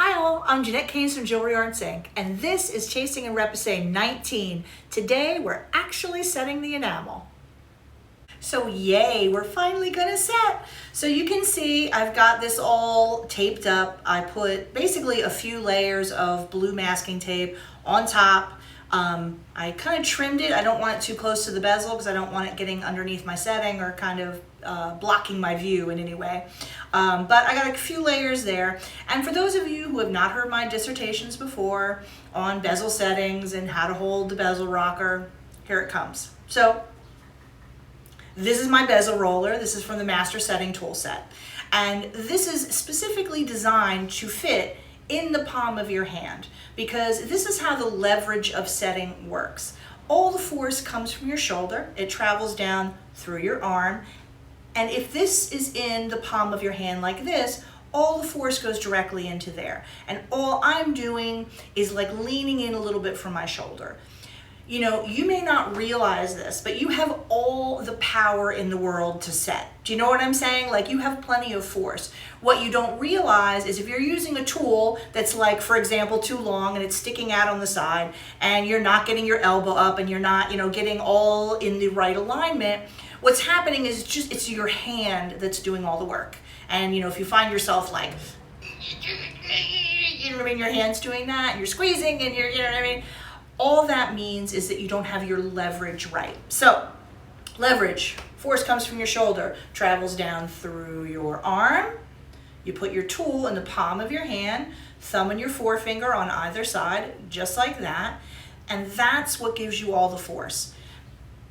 Hi all, I'm Jeanette Keynes from Jewelry Arts Inc. and this is Chasing and Repousse 19. Today we're actually setting the enamel. So yay, we're finally gonna set. So you can see I've got this all taped up. I put basically a few layers of blue masking tape on top. I kind of trimmed it. I don't want it too close to the bezel because I don't want it getting underneath my setting or kind of blocking my view in any way. But I got a few layers there. And for those of you who have not heard my dissertations before on bezel settings and how to hold the bezel rocker, here it comes. So this is my bezel roller. This is from the Master Setting Tool Set. And this is specifically designed to fit in the palm of your hand because this is how the leverage of setting works. All the force comes from your shoulder. It travels down through your arm. And if this is in the palm of your hand like this, all the force goes directly into there. And all I'm doing is like leaning in a little bit from my shoulder. You know, you may not realize this, but you have all the power in the world to set. Do you know what I'm saying? Like, you have plenty of force. What you don't realize is if you're using a tool that's like, for example, too long and it's sticking out on the side and you're not getting your elbow up and you're not, getting all in the right alignment, what's happening is just, it's your hand that's doing all the work. And, if you find yourself like, your hand's doing that and you're squeezing and you're, all that means is that you don't have your leverage right. So leverage, force comes from your shoulder, travels down through your arm. You put your tool in the palm of your hand, thumb and your forefinger on either side, just like that. And that's what gives you all the force.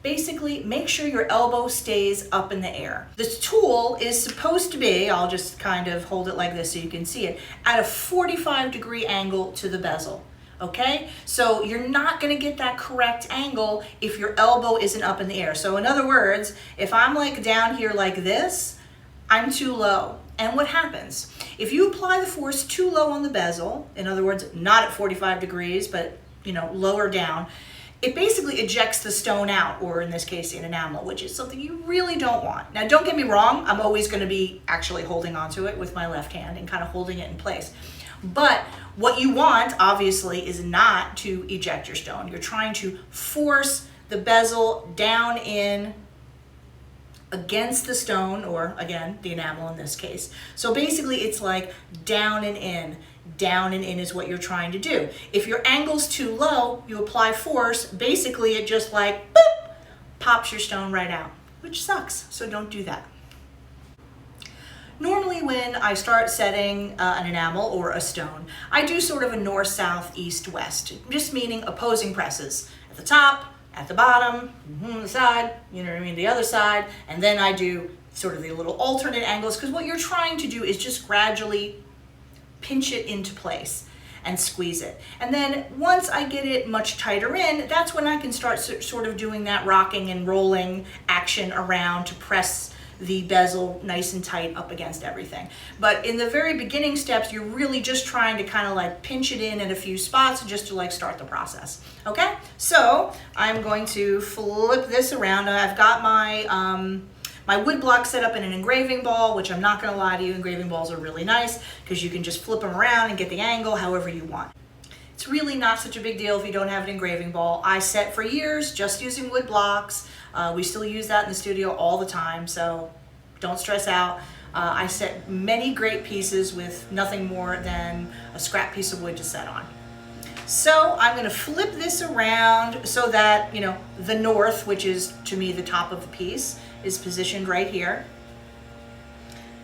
Basically, make sure your elbow stays up in the air. This tool is supposed to be, I'll just kind of hold it like this so you can see it, at a 45-degree angle to the bezel. Okay, so you're not going to get that correct angle if your elbow isn't up in the air. So in other words, if I'm like down here like this, I'm too low. And what happens? If you apply the force too low on the bezel, in other words, not at 45 degrees, but lower down, it basically ejects the stone out, or in this case, an enamel, which is something you really don't want. Now, don't get me wrong, I'm always going to be actually holding onto it with my left hand and kind of holding it in place. But what you want, obviously, is not to eject your stone. You're trying to force the bezel down in against the stone, or again, the enamel in this case. So basically, it's like down and in. Down and in is what you're trying to do. If your angle's too low, you apply force, basically it just like, boop, pops your stone right out, which sucks, so don't do that. Normally when I start setting an enamel or a stone, I do sort of a north, south, east, west, just meaning opposing presses. At the top, at the bottom, the side, the other side, and then I do sort of the little alternate angles, because what you're trying to do is just gradually pinch it into place and squeeze it. And then once I get it much tighter in, that's when I can start sort of doing that rocking and rolling action around to press the bezel nice and tight up against everything. But in the very beginning steps, you're really just trying to kind of like pinch it in a few spots just to like start the process. Okay, so I'm going to flip this around. I've got my my wood block set up in an engraving ball, which I'm not gonna lie to you, engraving balls are really nice because you can just flip them around and get the angle however you want. It's really not such a big deal if you don't have an engraving ball. I set for years just using wood blocks. We still use that in the studio all the time, so don't stress out. I set many great pieces with nothing more than a scrap piece of wood to set on. So I'm gonna flip this around so that, the north, which is to me the top of the piece, is positioned right here.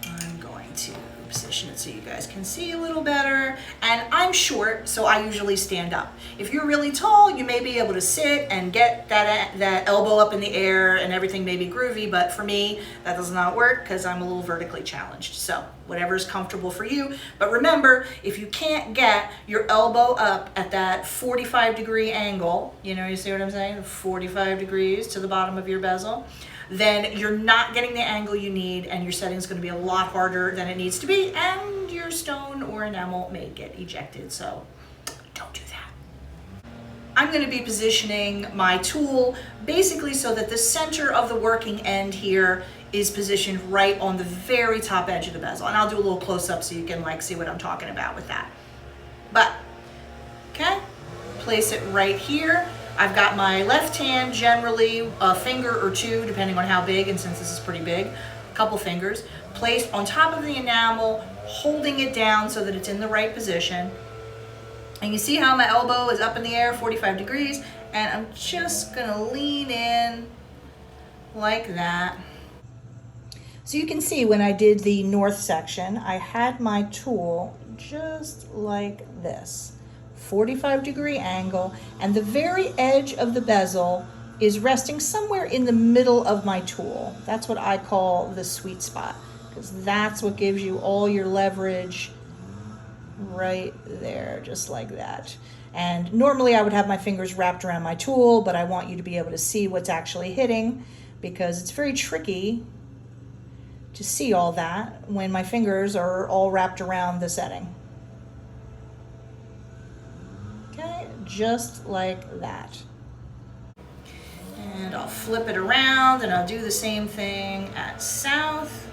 I'm going to position it so you guys can see a little better. And I'm short, so I usually stand up. If you're really tall, you may be able to sit and get that elbow up in the air and everything may be groovy, but for me, that does not work because I'm a little vertically challenged. So whatever's comfortable for you. But remember, if you can't get your elbow up at that 45-degree angle, you see what I'm saying? 45 degrees to the bottom of your bezel, then you're not getting the angle you need and your setting is going to be a lot harder than it needs to be, and your stone or enamel may get ejected, so don't do that. I'm going to be positioning my tool basically so that the center of the working end here is positioned right on the very top edge of the bezel, and I'll do a little close-up so you can see what I'm talking about with that. But, okay, place it right here. I've got my left hand, generally a finger or two, depending on how big, and since this is pretty big, a couple fingers, placed on top of the enamel, holding it down so that it's in the right position. And you see how my elbow is up in the air, 45 degrees, and I'm just gonna lean in like that. So you can see when I did the north section, I had my tool just like this, 45-degree angle, and the very edge of the bezel is resting somewhere in the middle of my tool. That's what I call the sweet spot, because that's what gives you all your leverage right there, just like that. And normally I would have my fingers wrapped around my tool, but I want you to be able to see what's actually hitting, because it's very tricky to see all that when my fingers are all wrapped around the setting. Okay, just like that. And I'll flip it around and I'll do the same thing at south.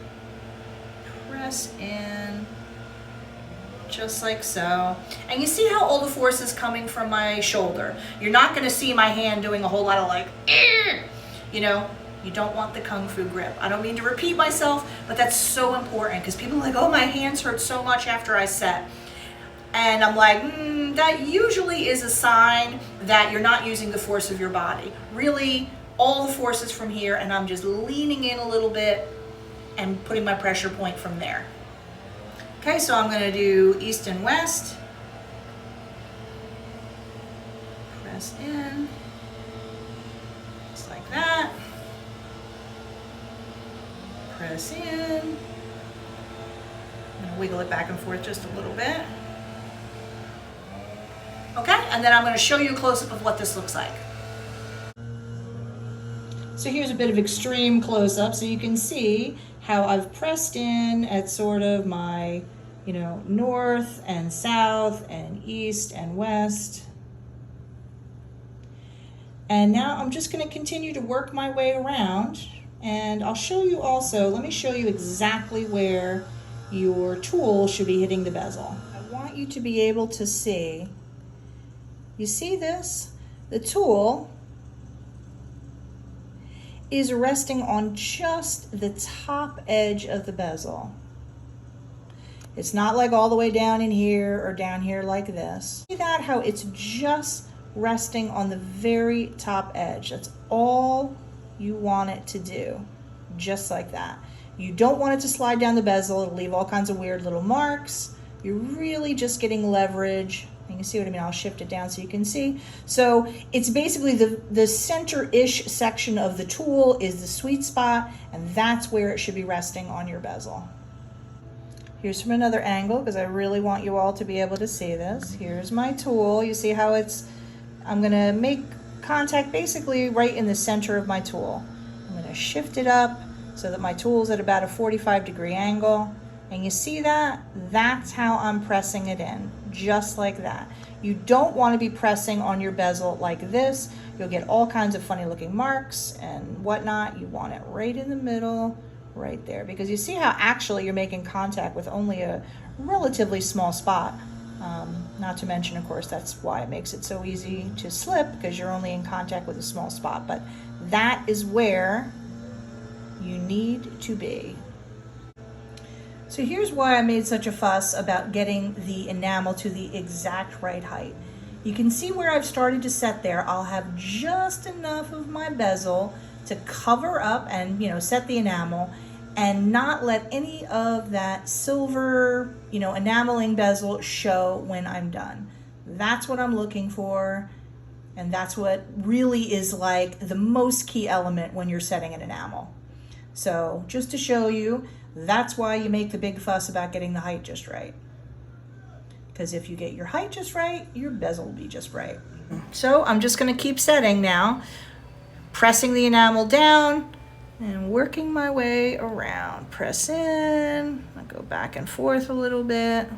Press in, just like so. And you see how all the force is coming from my shoulder. You're not gonna see my hand doing a whole lot of like, you know, you don't want the Kung Fu grip. I don't mean to repeat myself, but that's so important, because people are like, oh, my hands hurt so much after I set. And I'm like, that usually is a sign that you're not using the force of your body. Really, all the force is from here, and I'm just leaning in a little bit and putting my pressure point from there. Okay, so I'm gonna do east and west. Press in, just like that. Press in. I'm gonna wiggle it back and forth just a little bit. Okay, and then I'm gonna show you a close-up of what this looks like. So here's a bit of extreme close-up, so you can see how I've pressed in at sort of my, you know, north and south and east and west. And now I'm just gonna continue to work my way around, and I'll show you also, let me show you exactly where your tool should be hitting the bezel. I want you to be able to see, you see this? The tool is resting on just the top edge of the bezel. It's not like all the way down in here or down here like this. See that, how it's just resting on the very top edge. That's all you want it to do, just like that. You don't want it to slide down the bezel. It'll leave all kinds of weird little marks. You're really just getting leverage. You can see what I mean. I'll shift it down so you can see. So it's basically the center-ish section of the tool is the sweet spot, and that's where it should be resting on your bezel. Here's from another angle, because I really want you all to be able to see this. Here's my tool. You see how it's, I'm gonna make contact basically right in the center of my tool. I'm gonna shift it up so that my tool's at about a 45-degree angle. And you see that? That's how I'm pressing it in, just like that. You don't want to be pressing on your bezel like this. You'll get all kinds of funny looking marks and whatnot. You want it right in the middle, right there, because you see how actually you're making contact with only a relatively small spot. Not to mention, of course, that's why it makes it so easy to slip, because you're only in contact with a small spot. But that is where you need to be. So here's why I made such a fuss about getting the enamel to the exact right height. You can see where I've started to set there. I'll have just enough of my bezel to cover up and, you know, set the enamel, and not let any of that silver, you know, enameling bezel show when I'm done. That's what I'm looking for, and that's what really is like the most key element when you're setting an enamel. So just to show you, that's why you make the big fuss about getting the height just right. Because if you get your height just right, your bezel will be just right. So I'm just gonna keep setting now, pressing the enamel down and working my way around. Press in, I'll go back and forth a little bit.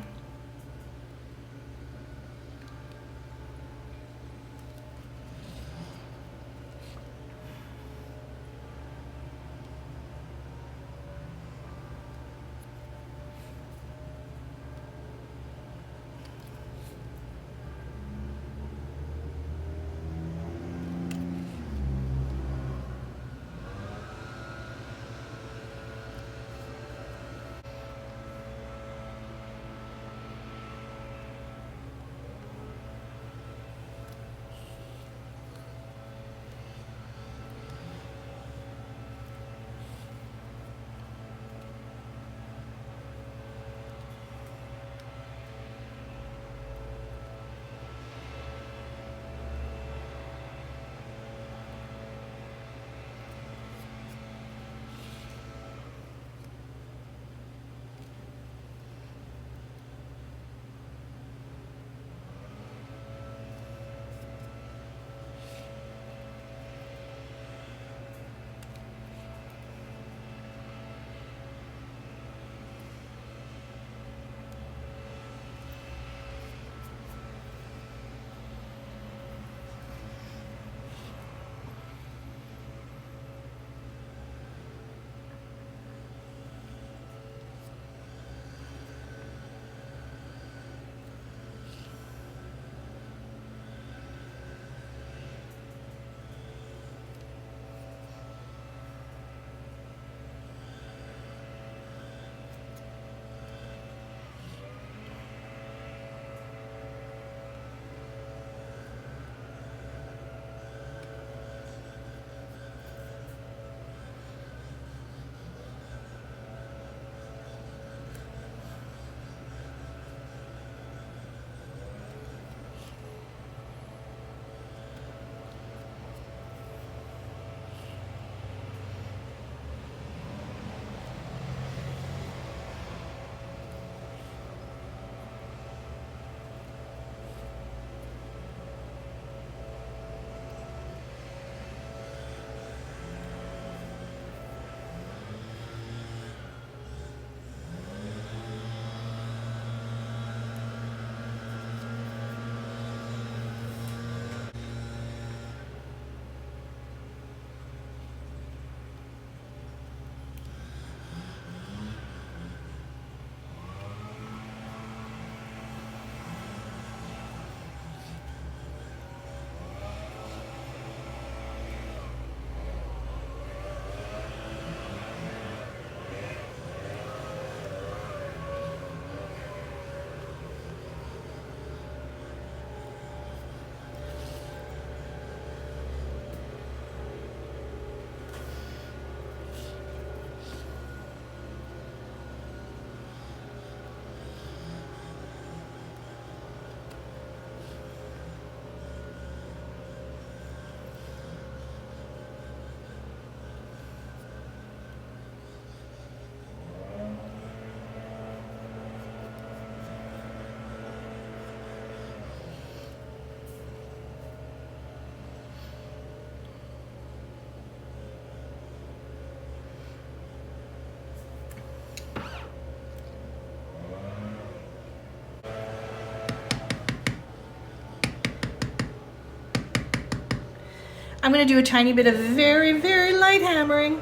I'm going to do a tiny bit of very, very light hammering.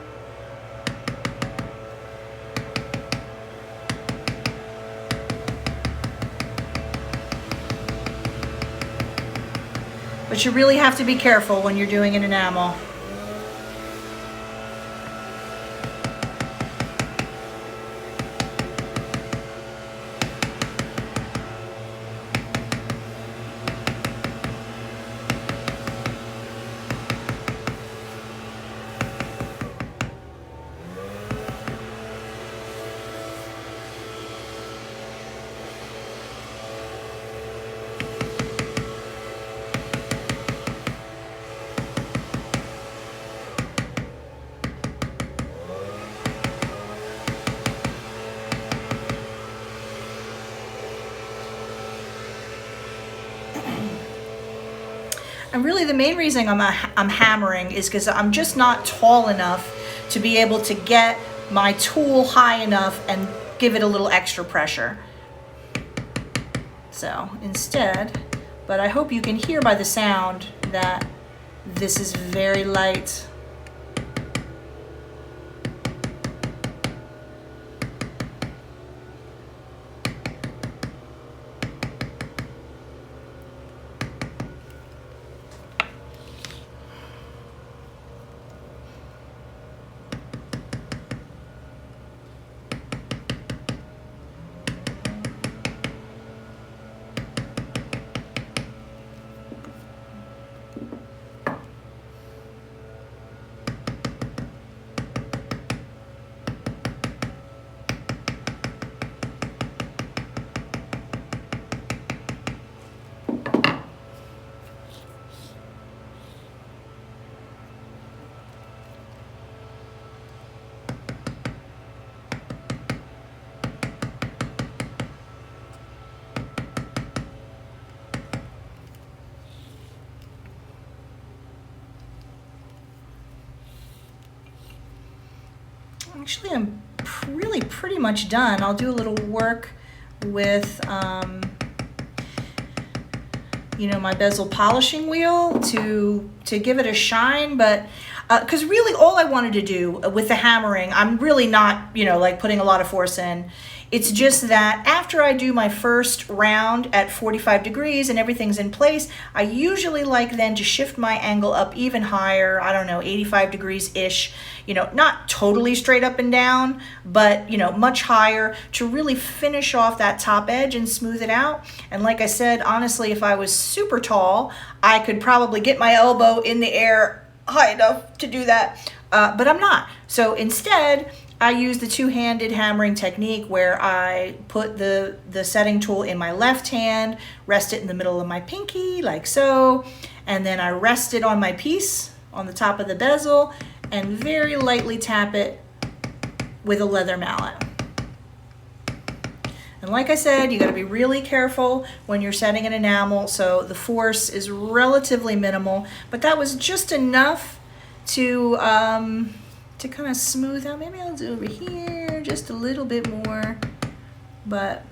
But you really have to be careful when you're doing an enamel. And really the main reason I'm hammering is because I'm just not tall enough to be able to get my tool high enough and give it a little extra pressure. So instead, but I hope you can hear by the sound that this is very light. Actually, I'm really pretty much done. I'll do a little work with, you know, my bezel polishing wheel to give it a shine, but because really all I wanted to do with the hammering, I'm really not, you know, like putting a lot of force in. It's just that after I do my first round at 45 degrees and everything's in place, I usually like then to shift my angle up even higher, I don't know, 85 degrees-ish, you know, not totally straight up and down, but, you know, much higher to really finish off that top edge and smooth it out. And like I said, honestly, if I was super tall, I could probably get my elbow in the air high enough to do that, but I'm not. So instead, I use the two-handed hammering technique where I put the setting tool in my left hand, rest it in the middle of my pinky, like so, and then I rest it on my piece on the top of the bezel and very lightly tap it with a leather mallet. And like I said, you got to be really careful when you're setting an enamel, so the force is relatively minimal, but that was just enough to kind of smooth out. Maybe I'll do over here just a little bit more, but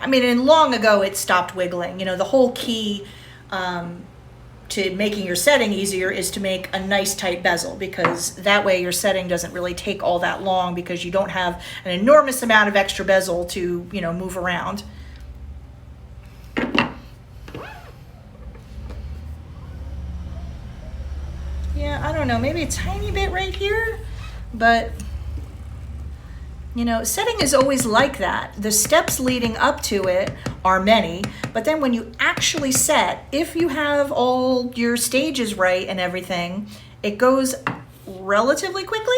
I mean, and long ago it stopped wiggling. You know, the whole key to making your setting easier is to make a nice tight bezel, because that way your setting doesn't really take all that long because you don't have an enormous amount of extra bezel to, you know, move around. Yeah, I don't know, maybe a tiny bit right here, but you know, setting is always like that. The steps leading up to it are many, but then when you actually set, if you have all your stages right and everything, it goes relatively quickly.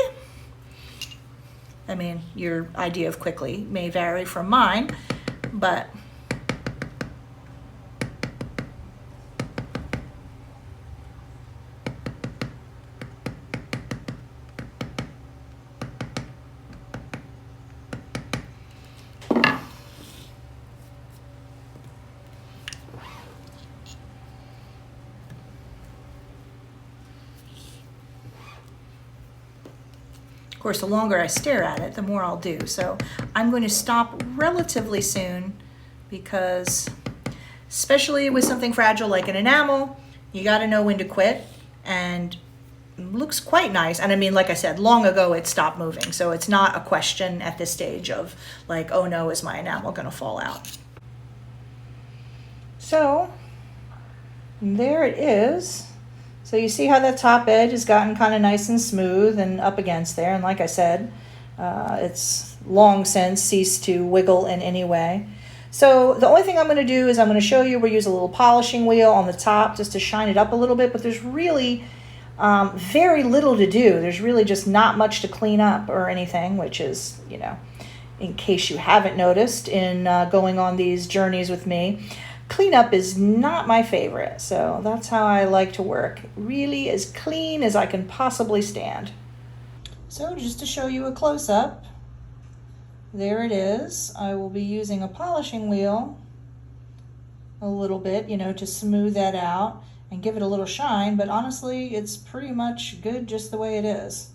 I mean, your idea of quickly may vary from mine, but of course, the longer I stare at it, the more I'll do. So I'm going to stop relatively soon because Especially with something fragile like an enamel, you got to know when to quit, and it looks quite nice. And I mean, like I said, long ago it stopped moving, so it's not a question at this stage of like, oh no, is my enamel going to fall out? So there it is. So you see how that top edge has gotten kind of nice and smooth and up against there. And like I said, it's long since ceased to wiggle in any way. So the only thing I'm going to do is I'm going to show you, we'll use a little polishing wheel on the top just to shine it up a little bit, but there's really very little to do. There's really just not much to clean up or anything, which is, you know, in case you haven't noticed in going on these journeys with me, cleanup is not my favorite. So that's how I like to work, really as clean as I can possibly stand. So just to show you a close-up, there it is. I will be using a polishing wheel a little bit, you know, to smooth that out and give it a little shine, but honestly, it's pretty much good just the way it is.